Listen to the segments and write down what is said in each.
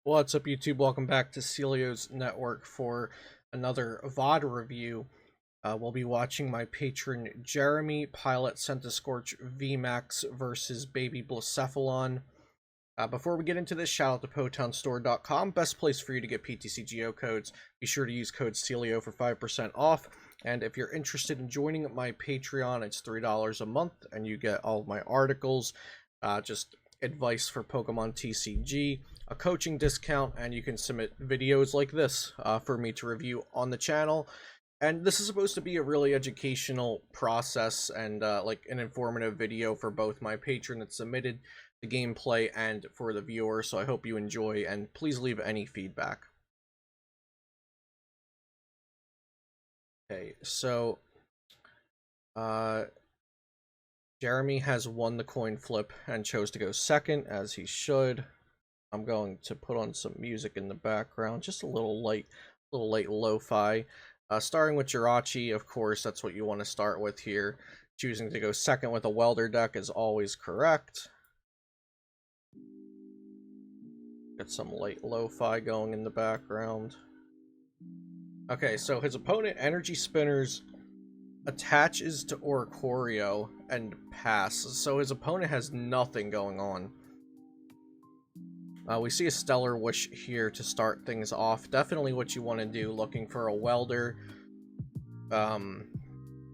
What's up, YouTube? Welcome back to Celio's Network for another VOD review. We'll be watching my patron Jeremy pilot Centiskorch VMAX versus Baby Blacephalon. Before we get into this, shout out to PotownStore.com, best place for you to get PTCGO codes. Be sure to use code Celio for 5% off. And if you're interested in joining my Patreon, it's $3 a month, and you get all of my articles, just advice for Pokemon TCG, a coaching discount, and you can submit videos like this for me to review on the channel. And this is supposed to be a really educational process and like an informative video for both my patron that submitted the gameplay and for the viewer, so I hope you enjoy, and please leave any feedback. Okay, so Jeremy has won the coin flip and chose to go second, as he should. I'm going to put on some music in the background, just a little light lo-fi. Starting with Jirachi, of course, that's what you want to start with here. Choosing to go second with a welder deck is always correct. Get some light lo-fi going in the background. Okay, so his opponent, Energy Spinners, attaches to Oricorio and pass. So his opponent has nothing going on. We see a Stellar Wish here to start things off. Definitely what you want to do, looking for a welder.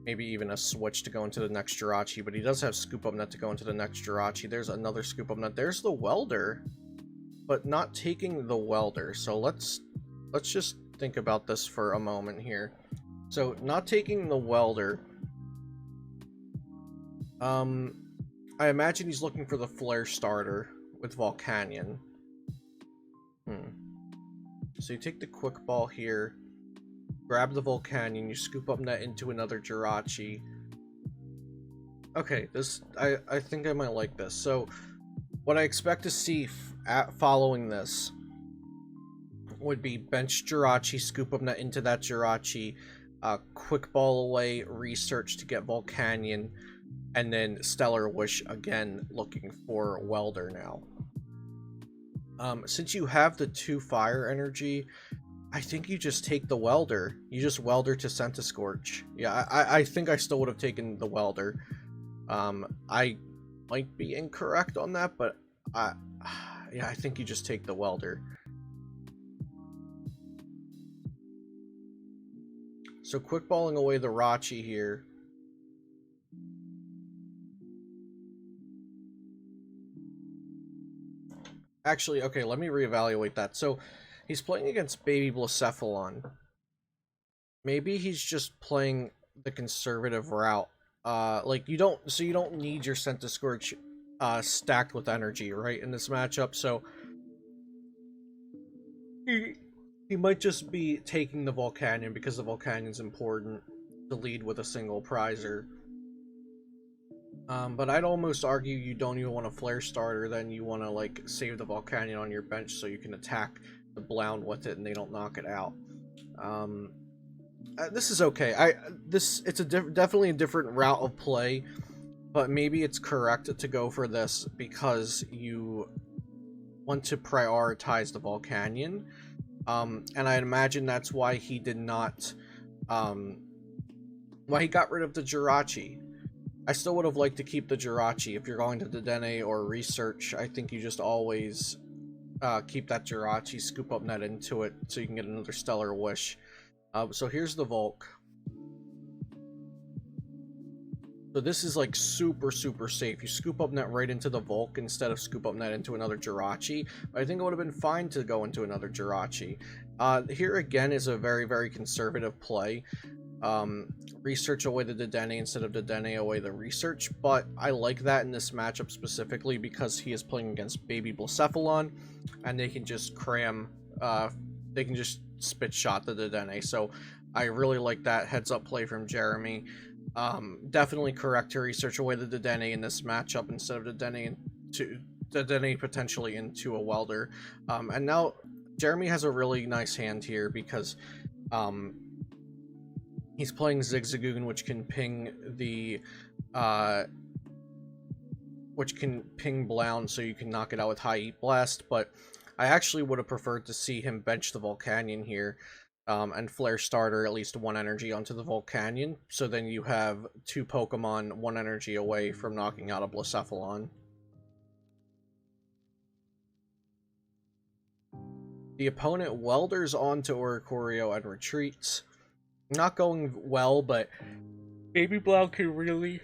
Maybe even a switch to go into the next Jirachi, but he does have Scoop Up Net to go into the next Jirachi. There's another Scoop Up Net. There's the welder, but not taking the welder. So let's just think about this for a moment here. So not taking the welder. I imagine he's looking for the Flare starter with Volcanion. So you take the Quick Ball here, grab the Volcanion, you Scoop Up Net into another Jirachi. Okay, this I think I might like this. So what I expect to see following this would be bench Jirachi, Scoop Up Net into that Jirachi, Quick Ball away, Research to get Volcanion, and then Stellar Wish again, looking for Welder now. Since you have the 2 fire energy, I think you just take the welder. You just welder to Centiskorch. Yeah, I think I still would have taken the welder. I might be incorrect on that, but yeah, I think you just take the welder. So quick balling away the Rachi here. Actually, okay, let me reevaluate that. So he's playing against Baby Blacephalon. Maybe he's just playing the conservative route. Like you don't need your Centiskorch stacked with energy, right, in this matchup. So he might just be taking the Volcanion because the Volcanion's important to lead with a single prizer. But I'd almost argue you don't even want a Flare starter, then you want to like save the Volcanion on your bench so you can attack the Blound with it and they don't knock it out. This is okay. It's definitely a different route of play, but maybe it's correct to go for this because you want to prioritize the Volcanion. And I imagine that's why he did not, why he got rid of the Jirachi. I still would have liked to keep the Jirachi. If you're going to Dedenne or Research, I think you just always keep that Jirachi, Scoop Up Net into it so you can get another Stellar Wish. So here's the Volk. So this is like super safe. You Scoop Up Net right into the Volk instead of Scoop Up Net into another Jirachi. I think it would have been fine to go into another Jirachi. Here again is a very conservative play. Research away the Dedenne instead of Dedenne away the Research, but I like that in this matchup specifically because he is playing against Baby Blacephalon, and they can just cram, they can just spit shot the Dedenne, so I really like that heads up play from Jeremy. Definitely correct to Research away the Dedenne in this matchup instead of Dedenne potentially into a Welder. And now Jeremy has a really nice hand here because he's playing Zigzagoon, which can ping the Blound so you can knock it out with High Eat Blast, but I actually would have preferred to see him bench the Volcanion here, and Flare Starter at least 1 energy onto the Volcanion, so then you have 2 Pokemon 1 energy away from knocking out a Blacephalon. The opponent welders onto Oricorio and retreats. Not going well, but Baby Blau can really,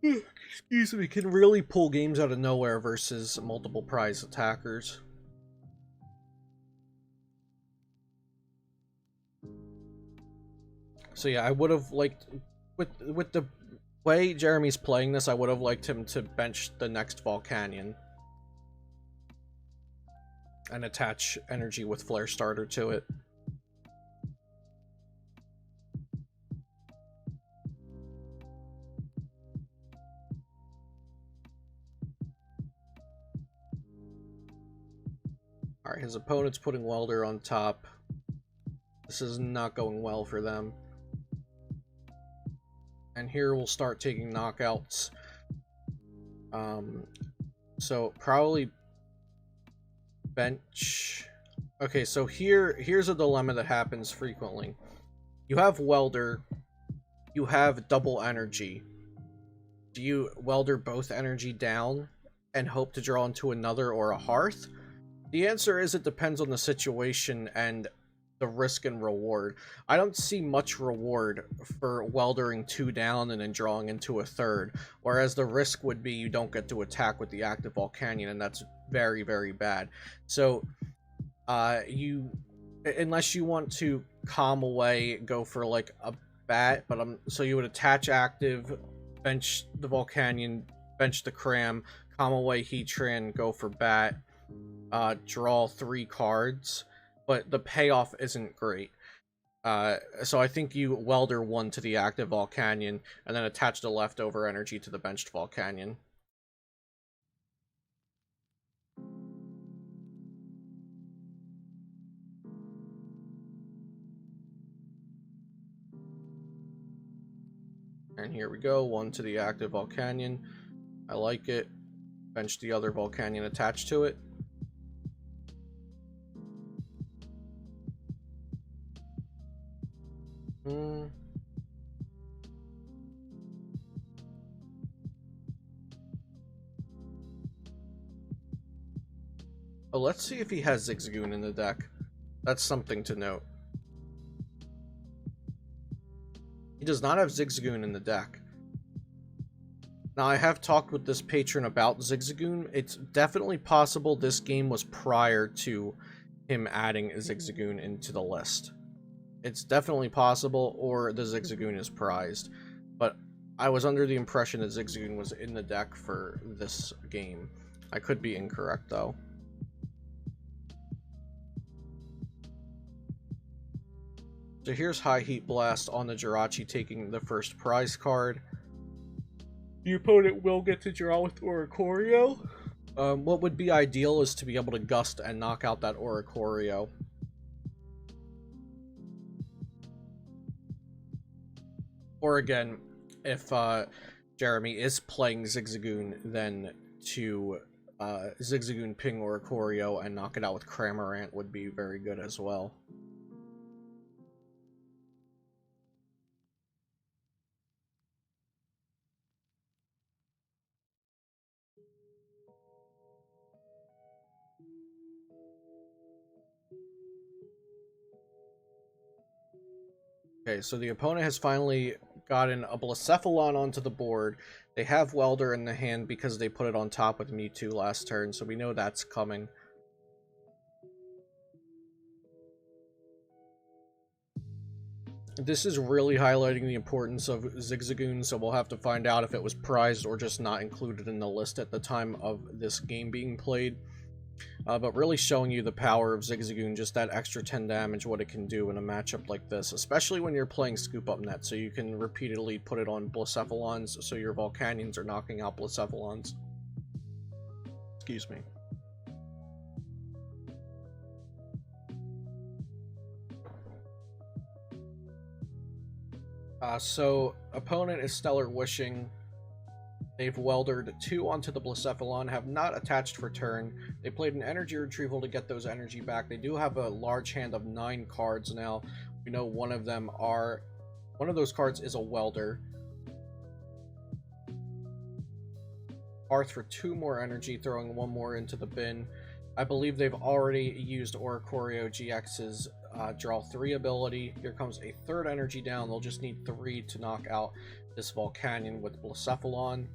excuse me, can really pull games out of nowhere versus multiple prize attackers. So yeah, I would have liked, with the way Jeremy's playing this, I would have liked him to bench the next Volcanion and attach energy with Flare Starter to it. Alright, his opponent's putting Welder on top. This is not going well for them. And here we'll start taking knockouts. So probably bench. Okay, so here's a dilemma that happens frequently. You have Welder, you have double energy. Do you Welder both energy down and hope to draw into another or a Hearth? The answer is it depends on the situation and the risk and reward. I don't see much reward for weldering 2 down and then drawing into a third, whereas the risk would be you don't get to attack with the active Volcanion, and that's very, very bad. So, unless you want to calm away, go for like a bat, but so you would attach active, bench the Volcanion, bench the Cram, calm away Heatran, go for bat, draw 3 cards, but the payoff isn't great. So I think you welder 1 to the active Volcanion, and then attach the leftover energy to the benched Volcanion. And here we go, 1 to the active Volcanion. I like it. Bench the other Volcanion attached to it. Oh, let's see if he has Zigzagoon in the deck. That's something to note. He does not have Zigzagoon in the deck. Now, I have talked with this patron about Zigzagoon. It's definitely possible this game was prior to him adding Zigzagoon into the list. It's definitely possible, or the Zigzagoon is prized. But I was under the impression that Zigzagoon was in the deck for this game. I could be incorrect, though. So here's High Heat Blast on the Jirachi, taking the first prize card. The opponent will get to draw with Oricorio. What would be ideal is to be able to Gust and knock out that Oricorio. Or again, if Jeremy is playing Zigzagoon, then to Zigzagoon ping Oricorio and knock it out with Cramorant would be very good as well. Okay, so the opponent has finally gotten a Blacephalon onto the board. They have Welder in the hand because they put it on top with Mewtwo last turn, so we know that's coming. This is really highlighting the importance of Zigzagoon, so we'll have to find out if it was prized or just not included in the list at the time of this game being played. But really showing you the power of Zigzagoon, just that extra 10 damage, what it can do in a matchup like this, especially when you're playing Scoop Up Net, so you can repeatedly put it on Blacephalons, so your Volcanions are knocking out Blacephalons. Excuse me. So, opponent is Stellar Wishing. They've weldered 2 onto the Blacephalon, have not attached for turn. They played an energy retrieval to get those energy back. They do have a large hand of 9 cards now. We know one of those cards is a welder. Hearth for 2 more energy, throwing 1 more into the bin. I believe they've already used Oricorio GX's draw 3 ability. Here comes a 3rd energy down. They'll just need 3 to knock out this Volcanion with Blacephalon.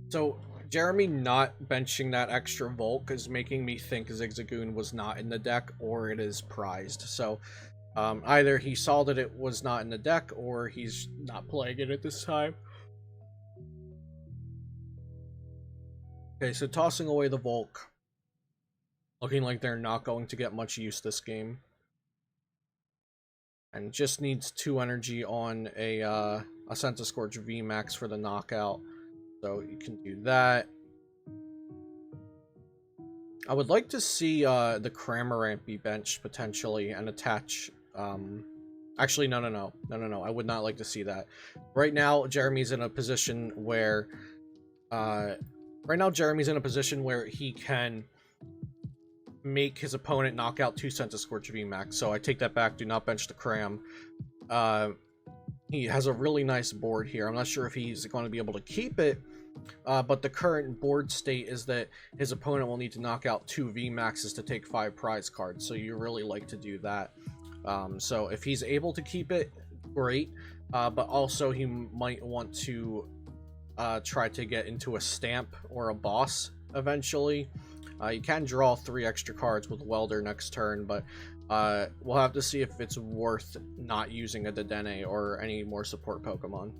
So Jeremy not benching that extra Volk is making me think Zigzagoon was not in the deck, or it is prized. So either he saw that it was not in the deck, or he's not playing it at this time. Okay, so tossing away the Volk. Looking like they're not going to get much use this game. And just needs 2 energy on a Centiskorch VMAX for the knockout. So you can do that. I would like to see the Cramorant be benched potentially and attach... Actually, no. I would not like to see that. Right now, Jeremy's in a position where... he can make his opponent knock out 2 Centiskorch VMAX. So I take that back. Do not bench the Cram. He has a really nice board here. I'm not sure if he's going to be able to keep it. But the current board state is that his opponent will need to knock out 2 VMAXs to take 5 prize cards. So you really like to do that. So if he's able to keep it, great. But also he might want to try to get into a stamp or a boss eventually. You can draw 3 extra cards with Welder next turn, but we'll have to see if it's worth not using a Dedenne or any more support Pokemon.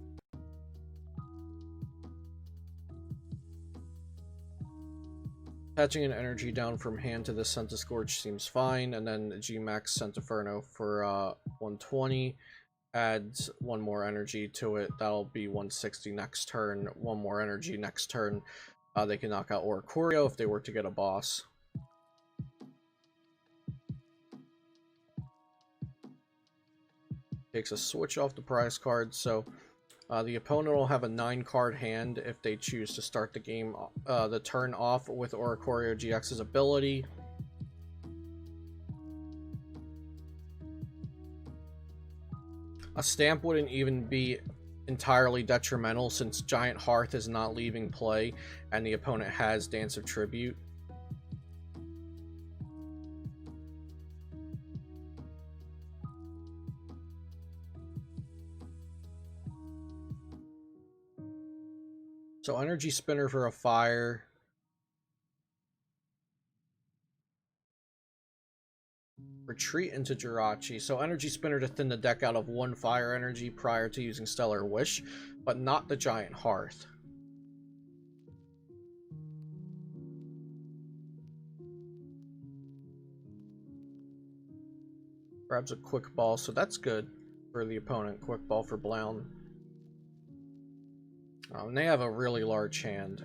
Attaching an energy down from hand to the Centiskorch seems fine, and then G-Max Centiferno for 120. Adds 1 more energy to it. That'll be 160 next turn. 1 more energy next turn. They can knock out Oricorio if they were to get a boss. Takes a switch off the prize card, so the opponent will have a 9-card hand if they choose to start the game, the turn off with Oricorio GX's ability. A stamp wouldn't even be entirely detrimental since Giant Hearth is not leaving play and the opponent has Dance of Tribute. So Energy Spinner for a fire. Retreat into Jirachi. So Energy Spinner to thin the deck out of 1 fire energy prior to using Stellar Wish, but not the Giant Hearth. Grabs a Quick Ball, so that's good for the opponent. Quick Ball for Blown. And they have a really large hand.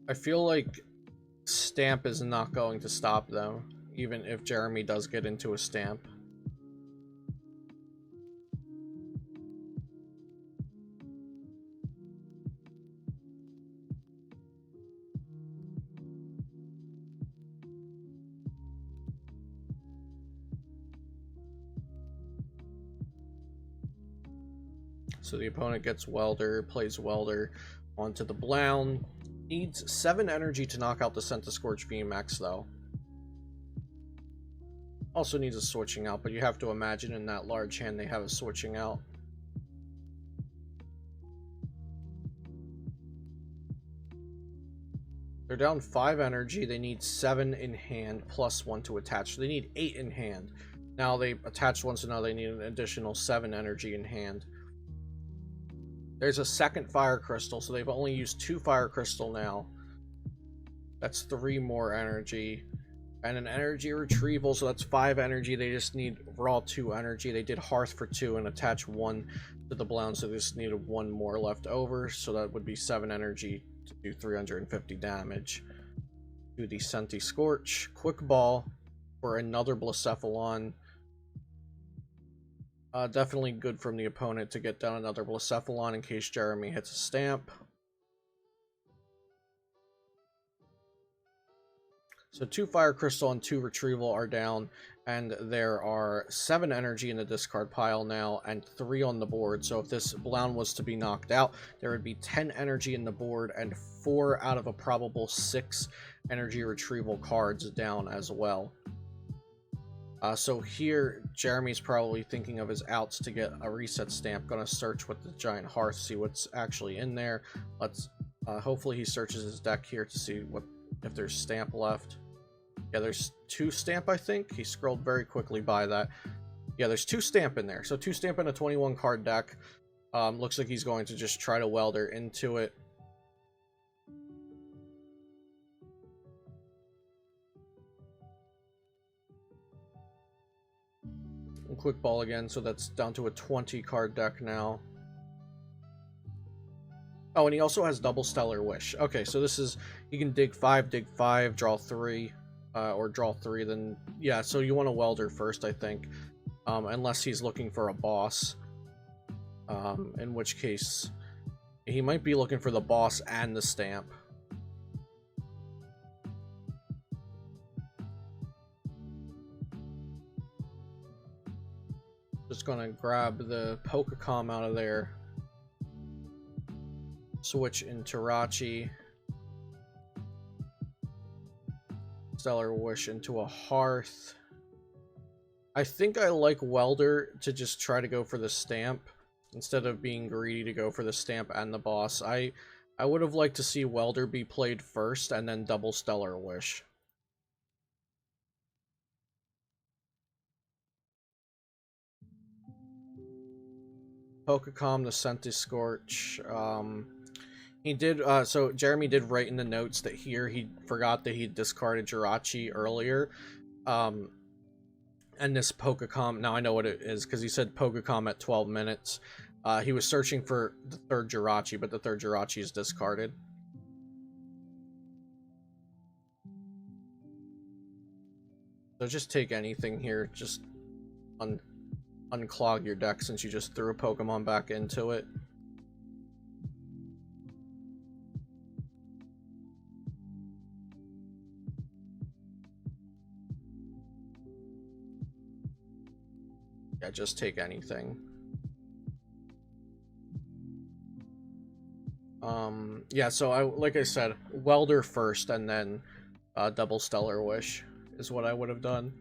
I feel like Stamp is not going to stop them, even if Jeremy does get into a Stamp. So the opponent gets Welder, plays Welder onto the Blown. Needs 7 energy to knock out the Centiskorch VMAX, though. Also needs a switching out, but you have to imagine in that large hand they have a switching out. They're down 5 energy. They need 7 in hand plus 1 to attach. So they need 8 in hand. Now they attached 1, so now they need an additional 7 energy in hand. There's a second Fire Crystal, so they've only used 2 Fire Crystal now. That's 3 more energy. And an energy retrieval, so that's 5 energy. They just need raw 2 energy. They did Hearth for 2 and attach 1 to the Blound, so they just needed 1 more left over. So that would be 7 energy to do 350 damage. Do the Centiskorch. Quick Ball for another Blacephalon. Definitely good from the opponent to get down another Blacephalon in case Jeremy hits a stamp. So 2 Fire Crystal and 2 Retrieval are down, and there are 7 energy in the discard pile now, and 3 on the board. So if this Blound was to be knocked out, there would be 10 energy in the board, and 4 out of a probable 6 energy retrieval cards down as well. So here, Jeremy's probably thinking of his outs to get a reset stamp. Gonna search with the Giant Hearth, see what's actually in there. Let's hopefully he searches his deck here to see what if there's stamp left. Yeah, there's 2 stamp, I think. He scrolled very quickly by that. Yeah, there's 2 stamp in there. So 2 stamp in a 21 card deck. Looks like he's going to just try to welder into it. Quick Ball again, so that's down to a 20 card deck now. Oh, and he also has double Stellar Wish. Okay, so this is, you can dig 5, draw 3, or draw 3, then, yeah, so you want to welder first, I think, unless he's looking for a boss, in which case, he might be looking for the boss and the stamp. Just gonna grab the Pokecom out of there. Switch into Rachi. Stellar Wish into a Hearth. I think I like Welder to just try to go for the stamp instead of being greedy to go for the stamp and the boss. I would have liked to see Welder be played first and then double Stellar Wish. Pokecom, the Centiskorch. He did, so Jeremy did write in the notes that here he forgot that he discarded Jirachi earlier. And this Pokecom, now I know what it is, because he said Pokecom at 12 minutes. He was searching for the 3rd Jirachi, but the 3rd Jirachi is discarded. So just take anything here, just unclog your deck since you just threw a Pokemon back into it. Yeah, just take anything. Yeah, so like I said, Welder first and then double Stellar Wish is what I would have done.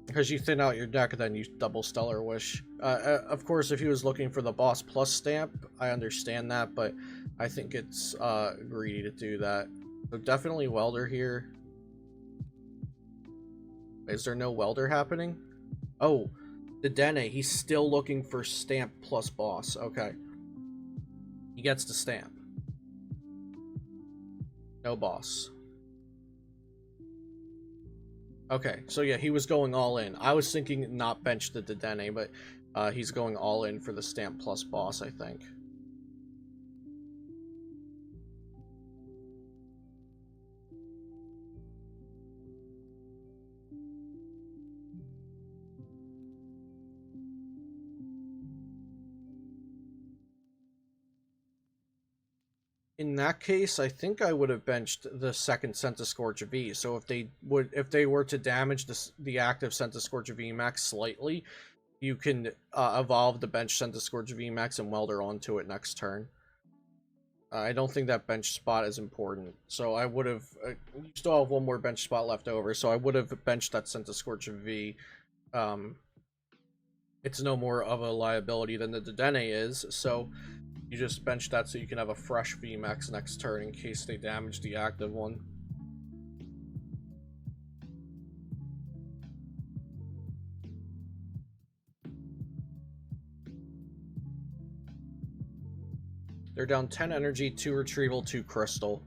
Because you thin out your deck, then you double Stellar Wish. Of course, if he was looking for the boss plus stamp, I understand that, but I think it's greedy to do that. So definitely Welder here. Is there no Welder happening? Oh, the Dene, he's still looking for stamp plus boss. Okay. He gets the stamp. No boss. Okay, so yeah, he was going all in. I was thinking not bench the Dedenne, but he's going all in for the stamp plus boss, I think. In that case, I think I would have benched the second Centiskorch V. So if they were to damage the active Centiskorch V Max slightly, you can evolve the bench Centiskorch V Max and welder onto it next turn. I don't think that bench spot is important, so I would have. You still have one more bench spot left over, so I would have benched that Centiskorch V. It's no more of a liability than the Dedenne is, so you just bench that so you can have a fresh VMAX next turn in case they damage the active one. They're down 10 energy, 2 retrieval, 2 crystal.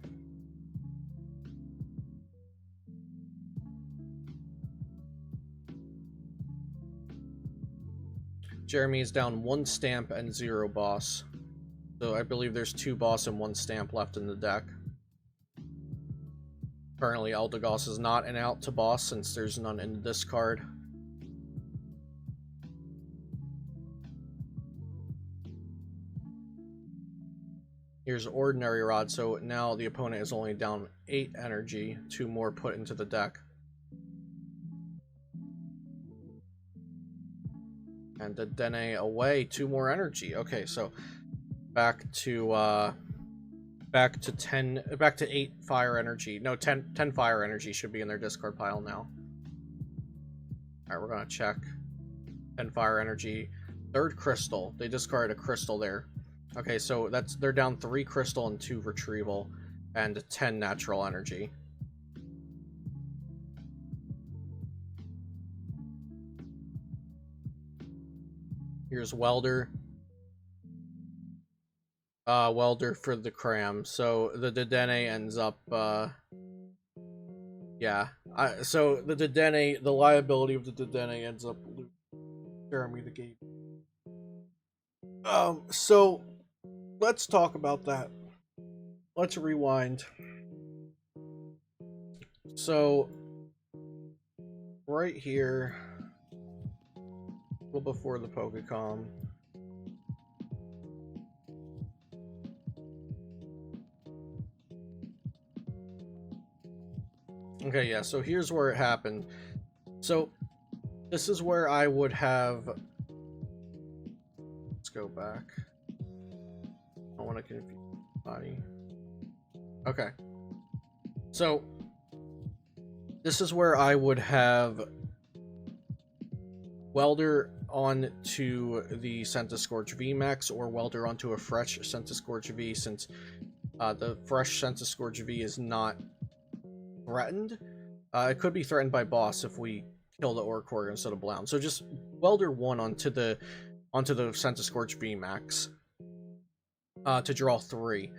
Jeremy is down 1 stamp and 0 boss. So I believe there's 2 boss and 1 stamp left in the deck. Currently, Eldegoss is not an out to boss since there's none in the discard. Here's Ordinary Rod, so now the opponent is only down 8 energy, 2 more put into the deck. And the Dene away, 2 more energy. Okay, so back to 8 fire energy. No, 10 fire energy should be in their discard pile now. Alright, we're gonna check. 10 fire energy. 3rd crystal. They discarded a crystal there. Okay, so they're down 3 crystal and 2 retrieval and 10 natural energy. Here's Welder. Welder for the Cram. So the Dedenne ends up yeah. So the Dedenne, the liability of the Dedenne ends up losing Jeremy the game. So let's talk about that. Let's rewind. So right here, before the Pokecom, okay, yeah, so here's where it happened. So this is where I would have, let's go back. I don't want to confuse anybody. Okay, so this is where I would have Welder onto the Centiskorch VMAX or Welder onto a fresh Centiskorch V, since the fresh Centiskorch V is not threatened. It could be threatened by boss if we kill the Orcor instead of Blound. So just Welder 1 onto the Centiskorch VMAX to draw 3.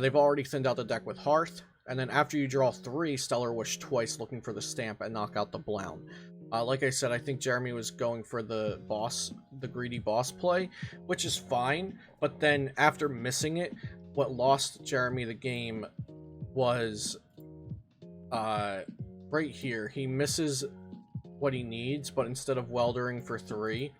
They've already thinned out the deck with Hearth, and then after you draw 3, Stellar Wish twice looking for the stamp and knock out the Blound. Like I said, I think Jeremy was going for the greedy boss play, which is fine, but then after missing it, what lost Jeremy the game was right here. He misses what he needs, but instead of weldering for 3,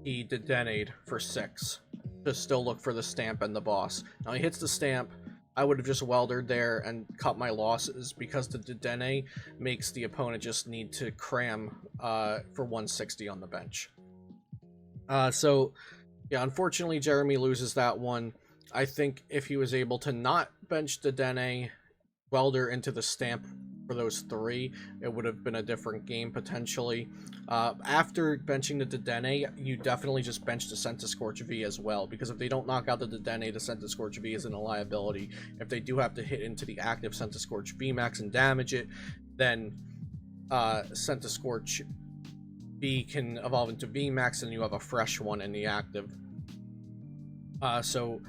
he Dedenade for 6 to still look for the stamp and the boss. Now he hits the stamp. I would have just weldered there and cut my losses, because the Dedenne makes the opponent just need to cram for 160 on the bench. So, yeah, unfortunately, Jeremy loses that one. I think if he was able to not bench Dedenne, welder into the stamp for those 3, it would have been a different game, potentially. After benching the Dedenne, you definitely just bench the Centiskorch V as well, because if they don't knock out the Dedenne, the Centiskorch V isn't a liability. If they do have to hit into the active Centiskorch VMAX and damage it, then Centiskorch V can evolve into VMAX and you have a fresh one in the active. So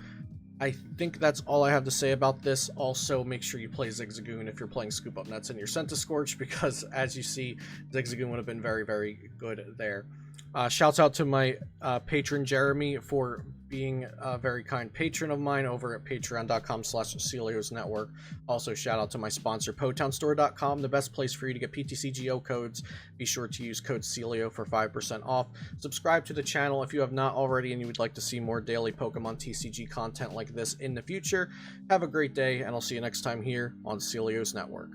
I think that's all I have to say about this. Also, make sure you play Zigzagoon if you're playing Scoop Up Nets in your Centiskorch, because as you see, Zigzagoon would have been very, very good there. Shouts out to my patron Jeremy for being a very kind patron of mine over at patreon.com/Celios Network. Also, shout out to my sponsor, PotownStore.com, the best place for you to get PTCGO codes. Be sure to use code Celio for 5% off. Subscribe to the channel if you have not already and you would like to see more daily Pokemon TCG content like this in the future. Have a great day, and I'll see you next time here on Celios Network.